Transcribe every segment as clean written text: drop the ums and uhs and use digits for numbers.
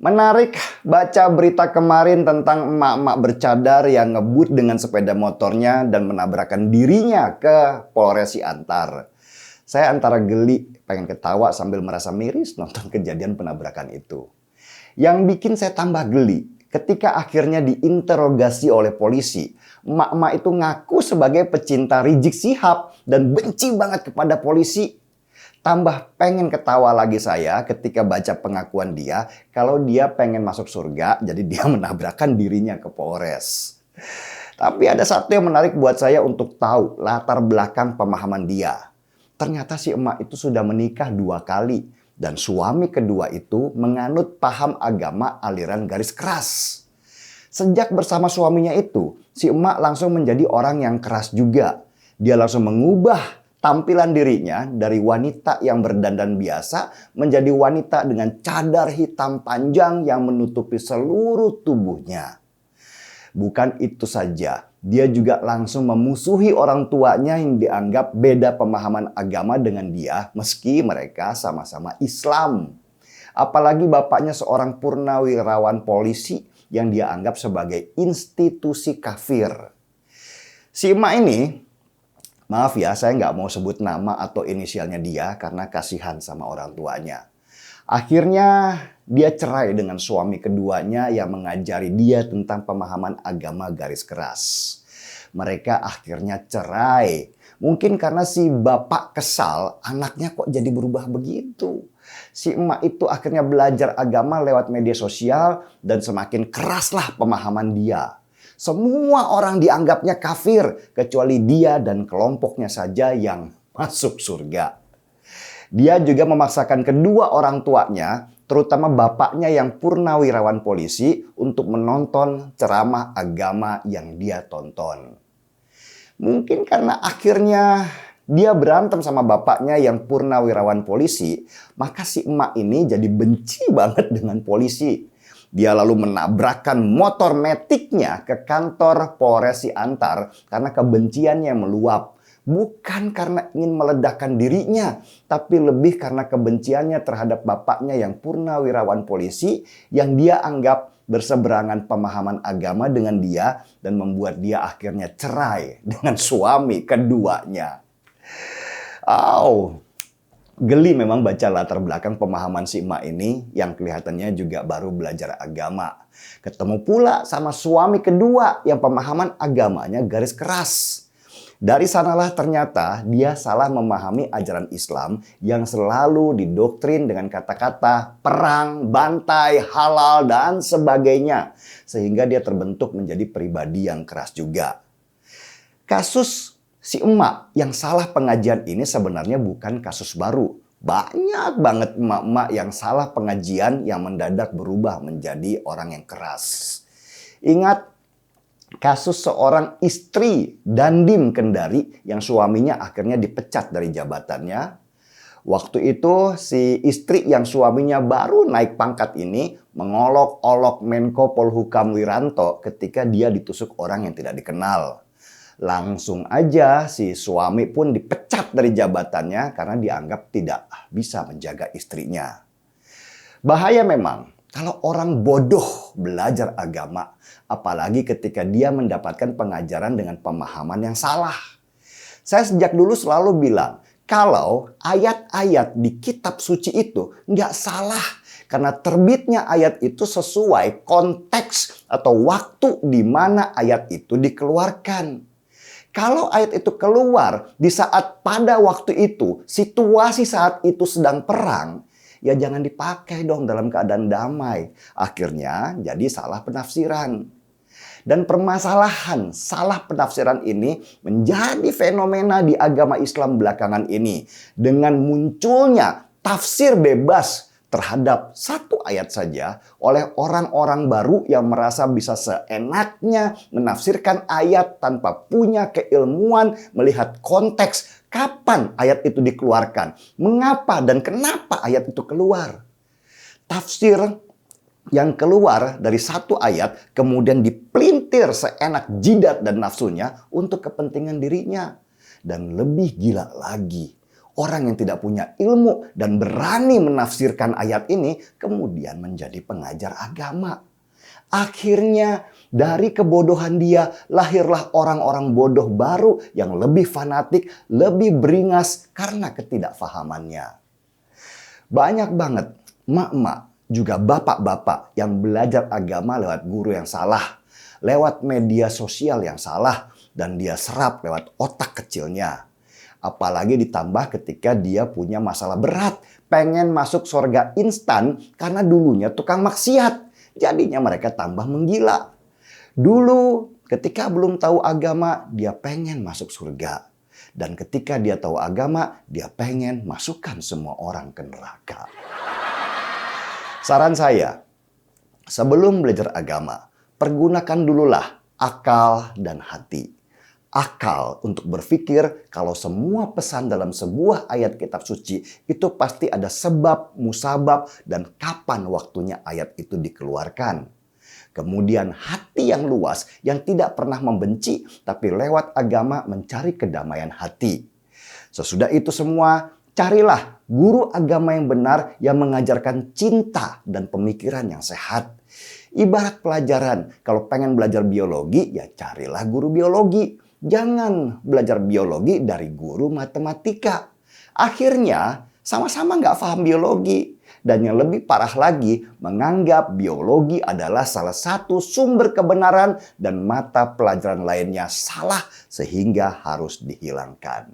Menarik baca berita kemarin tentang emak-emak bercadar yang ngebut dengan sepeda motornya dan menabrakkan dirinya ke Polres Ciantar. Saya antara geli, pengen ketawa sambil merasa miris nonton kejadian penabrakan itu. Yang bikin saya tambah geli, ketika akhirnya diinterogasi oleh polisi, emak-emak itu ngaku sebagai pecinta Rizik Syihab dan benci banget kepada polisi. Tambah pengen ketawa lagi saya ketika baca pengakuan dia kalau dia pengen masuk surga, jadi dia menabrakkan dirinya ke Polres. Tapi ada satu yang menarik buat saya untuk tahu latar belakang pemahaman dia. Ternyata si emak itu sudah menikah 2 kali dan suami kedua itu menganut paham agama aliran garis keras. Sejak bersama suaminya itu, si emak langsung menjadi orang yang keras juga. Dia langsung mengubah tampilan dirinya dari wanita yang berdandan biasa menjadi wanita dengan cadar hitam panjang yang menutupi seluruh tubuhnya. Bukan itu saja, dia juga langsung memusuhi orang tuanya yang dianggap beda pemahaman agama dengan dia meski mereka sama-sama Islam. Apalagi bapaknya seorang purnawirawan polisi yang dia anggap sebagai institusi kafir. Si emak ini, maaf ya, saya nggak mau sebut nama atau inisialnya dia karena kasihan sama orang tuanya. Akhirnya dia cerai dengan suami keduanya yang mengajari dia tentang pemahaman agama garis keras. Mereka akhirnya cerai. Mungkin karena si bapak kesal, anaknya kok jadi berubah begitu. Si emak itu akhirnya belajar agama lewat media sosial dan semakin keraslah pemahaman dia. Semua orang dianggapnya kafir, kecuali dia dan kelompoknya saja yang masuk surga. Dia juga memaksakan kedua orang tuanya, terutama bapaknya yang purnawirawan polisi, untuk menonton ceramah agama yang dia tonton. Mungkin karena akhirnya dia berantem sama bapaknya yang purnawirawan polisi, maka si emak ini jadi benci banget dengan polisi. Dia lalu menabrakkan motor metiknya ke kantor Polres Ciantar karena kebenciannya meluap. Bukan karena ingin meledakkan dirinya, tapi lebih karena kebenciannya terhadap bapaknya yang purnawirawan polisi yang dia anggap berseberangan pemahaman agama dengan dia dan membuat dia akhirnya cerai dengan suami keduanya. Geli memang baca latar belakang pemahaman si emak ini yang kelihatannya juga baru belajar agama. Ketemu pula sama suami kedua yang pemahaman agamanya garis keras. Dari sanalah ternyata dia salah memahami ajaran Islam yang selalu didoktrin dengan kata-kata perang, bantai, halal, dan sebagainya. Sehingga dia terbentuk menjadi pribadi yang keras juga. Kasus si emak yang salah pengajian ini sebenarnya bukan kasus baru. Banyak banget emak-emak yang salah pengajian yang mendadak berubah menjadi orang yang keras. Ingat kasus seorang istri Dandim Kendari yang suaminya akhirnya dipecat dari jabatannya. Waktu itu si istri yang suaminya baru naik pangkat ini mengolok-olok Menko Polhukam Wiranto ketika dia ditusuk orang yang tidak dikenal. Langsung aja si suami pun dipecat dari jabatannya karena dianggap tidak bisa menjaga istrinya. Bahaya memang kalau orang bodoh belajar agama, apalagi ketika dia mendapatkan pengajaran dengan pemahaman yang salah. Saya sejak dulu selalu bilang, kalau ayat-ayat di kitab suci itu nggak salah, karena terbitnya ayat itu sesuai konteks atau waktu di mana ayat itu dikeluarkan. Kalau ayat itu keluar di saat pada waktu itu, situasi saat itu sedang perang, ya jangan dipakai dong dalam keadaan damai. Akhirnya jadi salah penafsiran. Dan permasalahan salah penafsiran ini menjadi fenomena di agama Islam belakangan ini. Dengan munculnya tafsir bebas terhadap satu ayat saja oleh orang-orang baru yang merasa bisa seenaknya menafsirkan ayat tanpa punya keilmuan melihat konteks kapan ayat itu dikeluarkan, mengapa dan kenapa ayat itu keluar. Tafsir yang keluar dari satu ayat kemudian dipelintir seenak jidat dan nafsunya untuk kepentingan dirinya. Dan lebih gila lagi, Orang yang tidak punya ilmu dan berani menafsirkan ayat ini kemudian menjadi pengajar agama. Akhirnya dari kebodohan dia lahirlah orang-orang bodoh baru yang lebih fanatik, lebih beringas karena ketidakfahamannya. Banyak banget emak-emak juga bapak-bapak yang belajar agama lewat guru yang salah, lewat media sosial yang salah, dan dia serap lewat otak kecilnya. Apalagi ditambah ketika dia punya masalah berat, pengen masuk surga instan karena dulunya tukang maksiat. Jadinya mereka tambah menggila. Dulu ketika belum tahu agama, dia pengen masuk surga. Dan ketika dia tahu agama, dia pengen masukkan semua orang ke neraka. Saran saya, sebelum belajar agama, pergunakan dululah akal dan hati. Akal untuk berpikir kalau semua pesan dalam sebuah ayat kitab suci itu pasti ada sebab, musabab, dan kapan waktunya ayat itu dikeluarkan. Kemudian hati yang luas yang tidak pernah membenci tapi lewat agama mencari kedamaian hati. Sesudah itu semua, carilah guru agama yang benar yang mengajarkan cinta dan pemikiran yang sehat. Ibarat pelajaran, kalau pengen belajar biologi ya carilah guru biologi. Jangan belajar biologi dari guru matematika. Akhirnya sama-sama nggak paham biologi. Dan yang lebih parah lagi, menganggap biologi adalah salah satu sumber kebenaran dan mata pelajaran lainnya salah sehingga harus dihilangkan.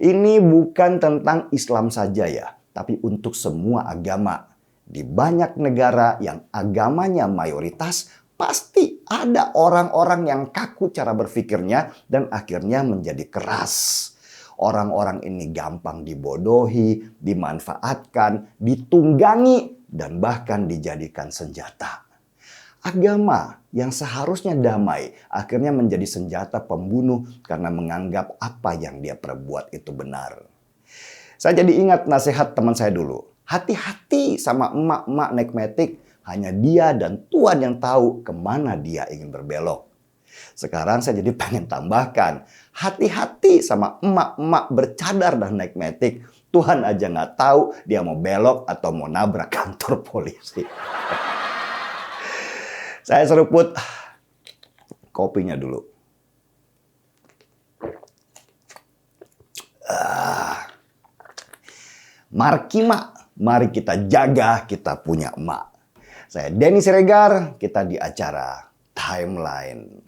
Ini bukan tentang Islam saja ya, tapi untuk semua agama. Di banyak negara yang agamanya mayoritas, pasti ada orang-orang yang kaku cara berpikirnya dan akhirnya menjadi keras. Orang-orang ini gampang dibodohi, dimanfaatkan, ditunggangi, dan bahkan dijadikan senjata. Agama yang seharusnya damai akhirnya menjadi senjata pembunuh karena menganggap apa yang dia perbuat itu benar. Saya jadi ingat nasihat teman saya dulu. Hati-hati sama emak-emak naik metik. Hanya dia dan Tuhan yang tahu kemana dia ingin berbelok. Sekarang saya jadi pengen tambahkan. Hati-hati sama emak-emak bercadar dan naik metik. Tuhan aja nggak tahu dia mau belok atau mau nabrak kantor polisi. Saya seruput kopinya dulu. Mari kita jaga kita punya emak. Saya Denny Siregar, kita di acara Timeline.